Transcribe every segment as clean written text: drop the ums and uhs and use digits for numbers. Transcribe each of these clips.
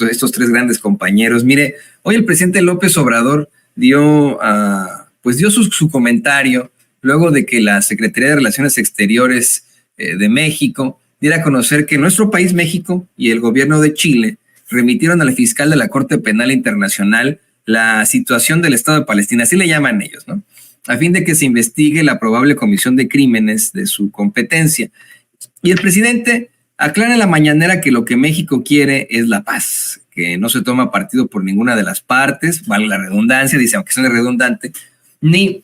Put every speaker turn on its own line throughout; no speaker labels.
estos tres grandes compañeros. Mire, hoy el presidente López Obrador dio su comentario luego de que la Secretaría de Relaciones Exteriores de México diera a conocer que nuestro país, México, y el gobierno de Chile remitieron al fiscal de la Corte Penal Internacional la situación del Estado de Palestina, así le llaman ellos, ¿no? A fin de que se investigue la probable comisión de crímenes de su competencia. Y el presidente aclara en la mañanera que lo que México quiere es la paz, que no se toma partido por ninguna de las partes, vale la redundancia, dice, aunque suene redundante, ni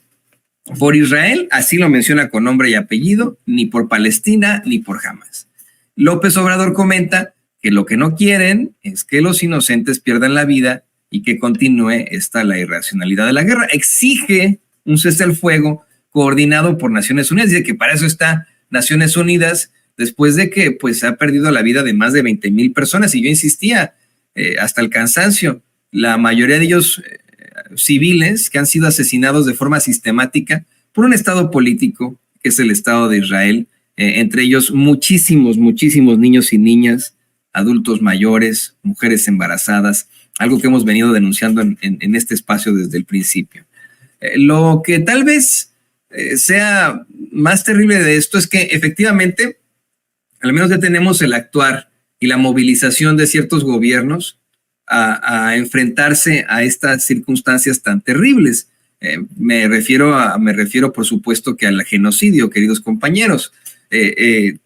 por Israel, así lo menciona con nombre y apellido, ni por Palestina, ni por Hamas. López Obrador comenta que lo que no quieren es que los inocentes pierdan la vida y que continúe la irracionalidad de la guerra. Exige un cese al fuego coordinado por Naciones Unidas. Dice que para eso está Naciones Unidas, después de que pues ha perdido la vida de más de 20,000 personas. Y yo insistía hasta el cansancio, la mayoría de ellos civiles que han sido asesinados de forma sistemática por un Estado político, que es el Estado de Israel, entre ellos muchísimos niños y niñas, adultos mayores, mujeres embarazadas, algo que hemos venido denunciando en este espacio desde el principio. Lo que tal vez sea más terrible de esto es que efectivamente, al menos ya tenemos el actuar y la movilización de ciertos gobiernos a enfrentarse a estas circunstancias tan terribles. Me refiero, por supuesto, que al genocidio, queridos compañeros.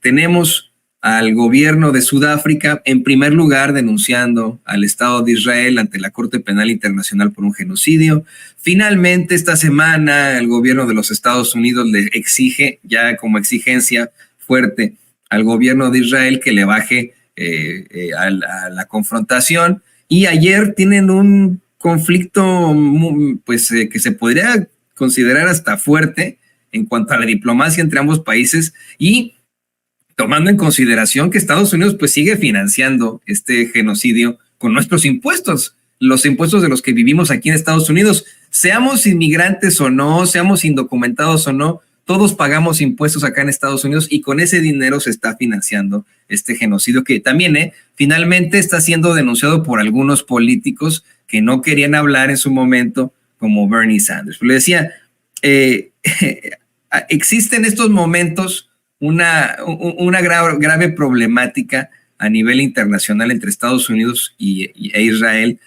Tenemos al gobierno de Sudáfrica, en primer lugar, denunciando al Estado de Israel ante la Corte Penal Internacional por un genocidio. Finalmente, esta semana, el gobierno de los Estados Unidos le exige, ya como exigencia fuerte, al gobierno de Israel que le baje a la confrontación. Y ayer tienen un conflicto que se podría considerar hasta fuerte en cuanto a la diplomacia entre ambos países, y tomando en consideración que Estados Unidos pues sigue financiando este genocidio con nuestros impuestos, los impuestos de los que vivimos aquí en Estados Unidos. Seamos inmigrantes o no, seamos indocumentados o no, todos pagamos impuestos acá en Estados Unidos, y con ese dinero se está financiando este genocidio que también finalmente está siendo denunciado por algunos políticos que no querían hablar en su momento, como Bernie Sanders. Pero le decía, existe en estos momentos una grave problemática a nivel internacional entre Estados Unidos e Israel,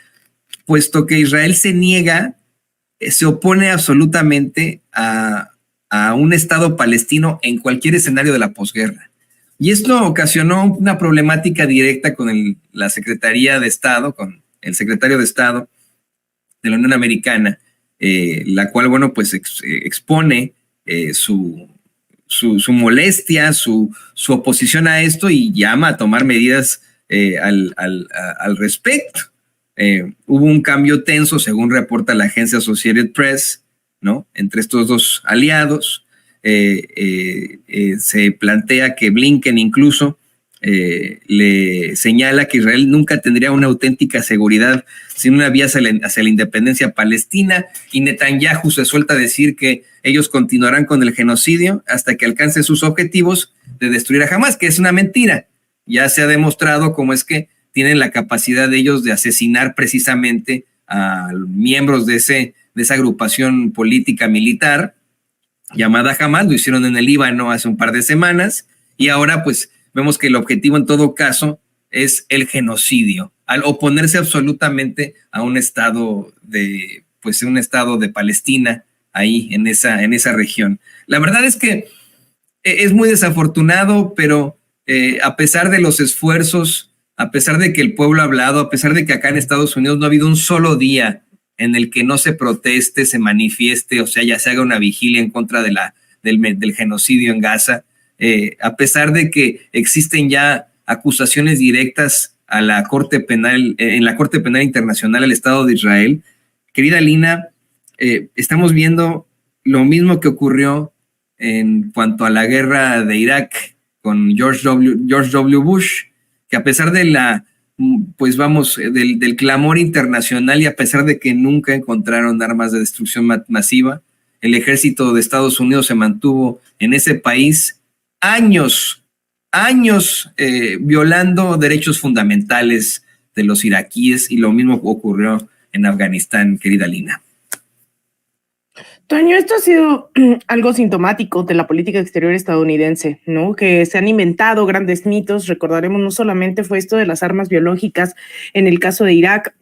puesto que Israel se opone absolutamente a un Estado palestino en cualquier escenario de la posguerra. Y esto ocasionó una problemática directa con la Secretaría de Estado, con el secretario de Estado de la Unión Americana, la cual, expone su molestia, su oposición a esto, y llama a tomar medidas al respecto. Hubo un cambio tenso, según reporta la agencia Associated Press, ¿no?, entre estos dos aliados. Se plantea que Blinken incluso le señala que Israel nunca tendría una auténtica seguridad sin una vía hacia la independencia palestina, y Netanyahu se suelta a decir que ellos continuarán con el genocidio hasta que alcancen sus objetivos de destruir a Hamas, que es una mentira. Ya se ha demostrado cómo es que tienen la capacidad de ellos de asesinar precisamente a miembros de esa agrupación política militar llamada Hamas. Lo hicieron en el Líbano hace un par de semanas, y ahora pues vemos que el objetivo en todo caso es el genocidio, al oponerse absolutamente a un estado de Palestina ahí en esa región. La verdad es que es muy desafortunado, pero a pesar de los esfuerzos, a pesar de que el pueblo ha hablado, a pesar de que acá en Estados Unidos no ha habido un solo día en el que no se proteste, se manifieste, o sea, ya se haga una vigilia en contra del genocidio en Gaza, a pesar de que existen ya acusaciones directas a la Corte Penal, en la Corte Penal Internacional al Estado de Israel, querida Lina, estamos viendo lo mismo que ocurrió en cuanto a la guerra de Irak con George W. Bush, que a pesar de del clamor internacional, y a pesar de que nunca encontraron armas de destrucción masiva, el ejército de Estados Unidos se mantuvo en ese país años violando derechos fundamentales, de los iraquíes, y lo mismo ocurrió en Afganistán, querida Lina.
Toño, esto ha sido algo sintomático de la política exterior estadounidense, ¿no? Que se han inventado grandes mitos. Recordaremos, no solamente fue esto de las armas biológicas en el caso de Irak.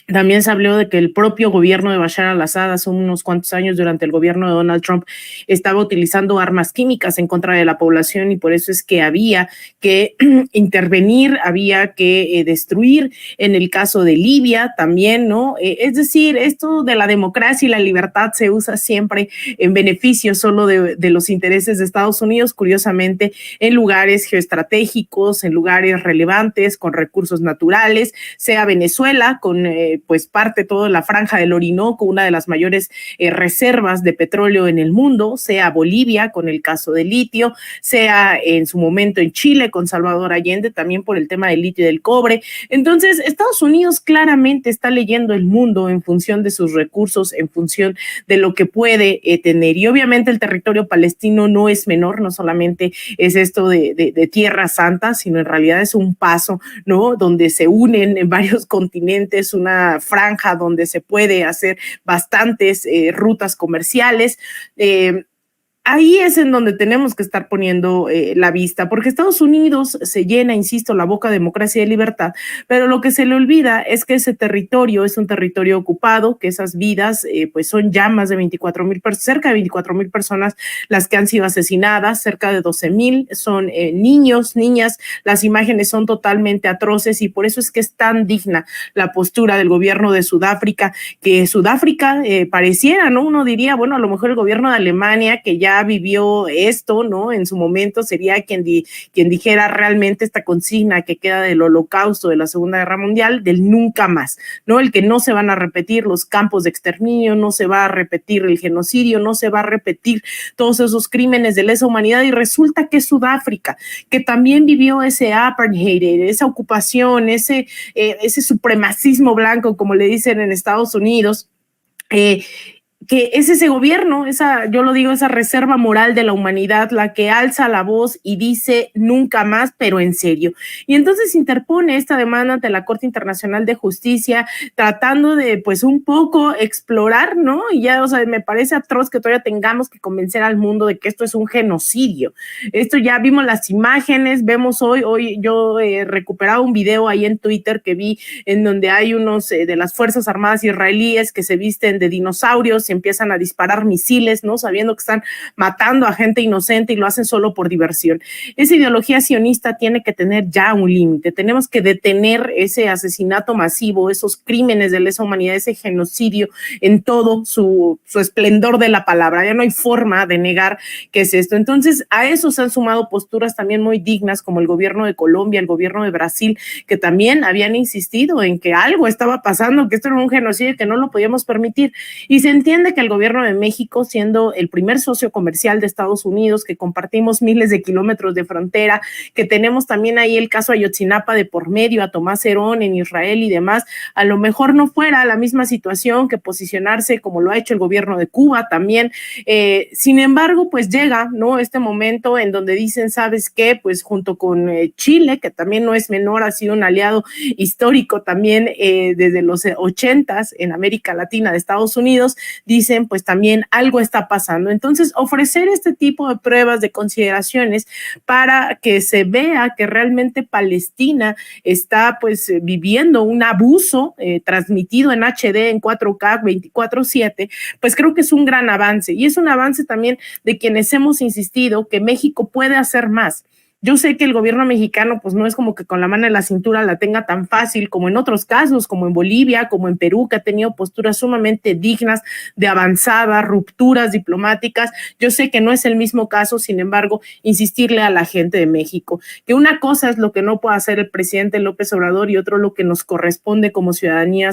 También se habló de que el propio gobierno de Bashar al-Assad hace unos cuantos años, durante el gobierno de Donald Trump, estaba utilizando armas químicas en contra de la población, y por eso es que había que intervenir, había que destruir. En el caso de Libia también, ¿no? Es decir, esto de la democracia y la libertad se usa siempre en beneficio solo de los intereses de Estados Unidos, curiosamente en lugares geoestratégicos, en lugares relevantes, con recursos naturales, sea Venezuela, con pues parte toda la franja del Orinoco, una de las mayores reservas de petróleo en el mundo, sea Bolivia con el caso del litio, sea en su momento en Chile con Salvador Allende, también por el tema del litio y del cobre. Entonces, Estados Unidos claramente está leyendo el mundo en función de sus recursos, en función de lo que puede tener. Y obviamente el territorio palestino no es menor, no solamente es esto de Tierra Santa, sino en realidad es un paso, ¿no? Donde se unen en varios continentes, una franja donde se puede hacer bastantes rutas comerciales. Ahí es en donde tenemos que estar poniendo la vista, porque Estados Unidos se llena, insisto, la boca de democracia y libertad, pero lo que se le olvida es que ese territorio es un territorio ocupado, que esas vidas pues son ya más de 24,000, cerca de 24,000 personas las que han sido asesinadas, cerca de 12,000 son niños, niñas. Las imágenes son totalmente atroces, y por eso es que es tan digna la postura del gobierno de Sudáfrica, que Sudáfrica pareciera, ¿no? Uno diría, bueno, a lo mejor el gobierno de Alemania, que ya vivió esto, ¿no? En su momento sería quien dijera realmente esta consigna que queda del Holocausto, de la Segunda Guerra Mundial, del nunca más, ¿no? El que no se van a repetir los campos de exterminio, no se va a repetir el genocidio, no se va a repetir todos esos crímenes de lesa humanidad. Y resulta que Sudáfrica, que también vivió ese apartheid, esa ocupación, ese supremacismo blanco, como le dicen en Estados Unidos, que es ese gobierno, yo lo digo, esa reserva moral de la humanidad, la que alza la voz y dice nunca más, pero en serio. Y entonces interpone esta demanda ante la Corte Internacional de Justicia, tratando de, pues, un poco explorar, ¿no? Y ya, o sea, me parece atroz que todavía tengamos que convencer al mundo de que esto es un genocidio. Esto ya vimos las imágenes, vemos hoy yo recuperaba un video ahí en Twitter que vi, en donde hay unos de las Fuerzas Armadas israelíes que se visten de dinosaurios y empiezan a disparar misiles, ¿no? Sabiendo que están matando a gente inocente, y lo hacen solo por diversión. Esa ideología sionista tiene que tener ya un límite. Tenemos que detener ese asesinato masivo, esos crímenes de lesa humanidad, ese genocidio en todo su esplendor de la palabra. Ya no hay forma de negar que es esto. Entonces, a eso se han sumado posturas también muy dignas, como el gobierno de Colombia, el gobierno de Brasil, que también habían insistido en que algo estaba pasando, que esto era un genocidio, que no lo podíamos permitir. Y se entiende que el gobierno de México, siendo el primer socio comercial de Estados Unidos, que compartimos miles de kilómetros de frontera, que tenemos también ahí el caso Ayotzinapa de por medio, a Tomás Herón en Israel y demás, a lo mejor no fuera la misma situación que posicionarse como lo ha hecho el gobierno de Cuba también. Sin embargo, pues llega, ¿no?, este momento en donde dicen, ¿sabes qué? Pues junto con Chile, que también no es menor, ha sido un aliado histórico también desde los 80s en América Latina de Estados Unidos, dicen, pues también algo está pasando. Entonces, ofrecer este tipo de pruebas, de consideraciones, para que se vea que realmente Palestina está pues viviendo un abuso transmitido en HD, en 4K, 24/7, pues creo que es un gran avance, y es un avance también de quienes hemos insistido que México puede hacer más. Yo sé que el gobierno mexicano pues no es como que con la mano en la cintura la tenga tan fácil como en otros casos, como en Bolivia, como en Perú, que ha tenido posturas sumamente dignas, de avanzada, rupturas diplomáticas. Yo sé que no es el mismo caso, sin embargo, insistirle a la gente de México que una cosa es lo que no puede hacer el presidente López Obrador, y otro lo que nos corresponde como ciudadanía,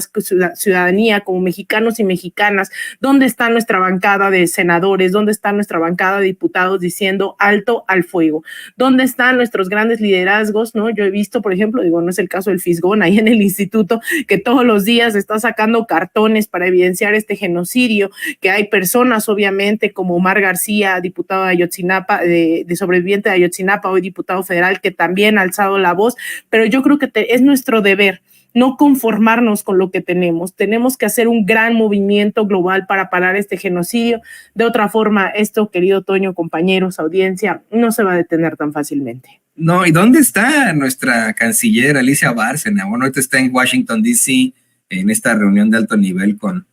como mexicanos y mexicanas. ¿Dónde está nuestra bancada de senadores? ¿Dónde está nuestra bancada de diputados diciendo alto al fuego? ¿Dónde están nuestros grandes liderazgos, ¿no? Yo he visto, por ejemplo, digo, no es el caso del Fisgón, ahí en el instituto, que todos los días está sacando cartones para evidenciar este genocidio, que hay personas, obviamente, como Omar García, diputado de Ayotzinapa, de sobreviviente de Ayotzinapa, hoy diputado federal, que también ha alzado la voz, pero yo creo que es nuestro deber no conformarnos con lo que tenemos. Tenemos que hacer un gran movimiento global para parar este genocidio. De otra forma, esto, querido Toño, compañeros, audiencia, no se va a detener tan fácilmente.
No, ¿y dónde está nuestra canciller Alicia Bárcena? Bueno, ahorita está en Washington, D.C., en esta reunión de alto nivel con,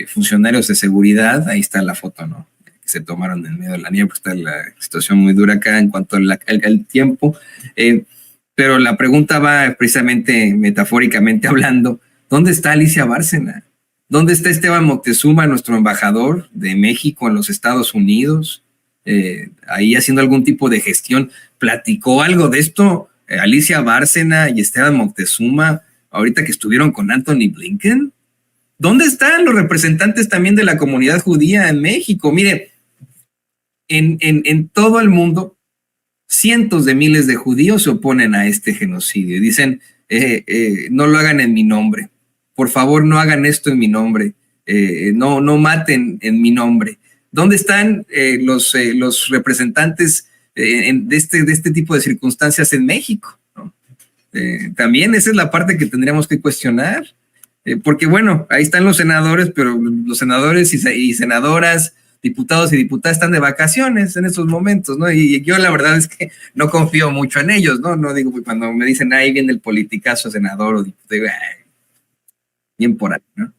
funcionarios de seguridad. Ahí está la foto, ¿no? Que se tomaron en medio de la nieve, porque está la situación muy dura acá en cuanto al tiempo. Pero la pregunta va precisamente, metafóricamente hablando, ¿dónde está Alicia Bárcena? ¿Dónde está Esteban Moctezuma, nuestro embajador de México en los Estados Unidos? Ahí haciendo algún tipo de gestión. ¿Platicó algo de esto Alicia Bárcena y Esteban Moctezuma ahorita que estuvieron con Anthony Blinken? ¿Dónde están los representantes también de la comunidad judía en México? Mire, en todo el mundo, cientos de miles de judíos se oponen a este genocidio y dicen, no lo hagan en mi nombre, por favor no hagan esto en mi nombre, no maten en mi nombre. ¿Dónde están los representantes de este tipo de circunstancias en México? ¿No? También esa es la parte que tendríamos que cuestionar, porque bueno, ahí están los senadores, pero los senadores y senadoras, diputados y diputadas están de vacaciones en estos momentos, ¿no? Y yo la verdad es que no confío mucho en ellos, ¿no? No digo, pues, cuando me dicen, ahí viene el politicazo senador o diputado, bien por ahí, ¿no?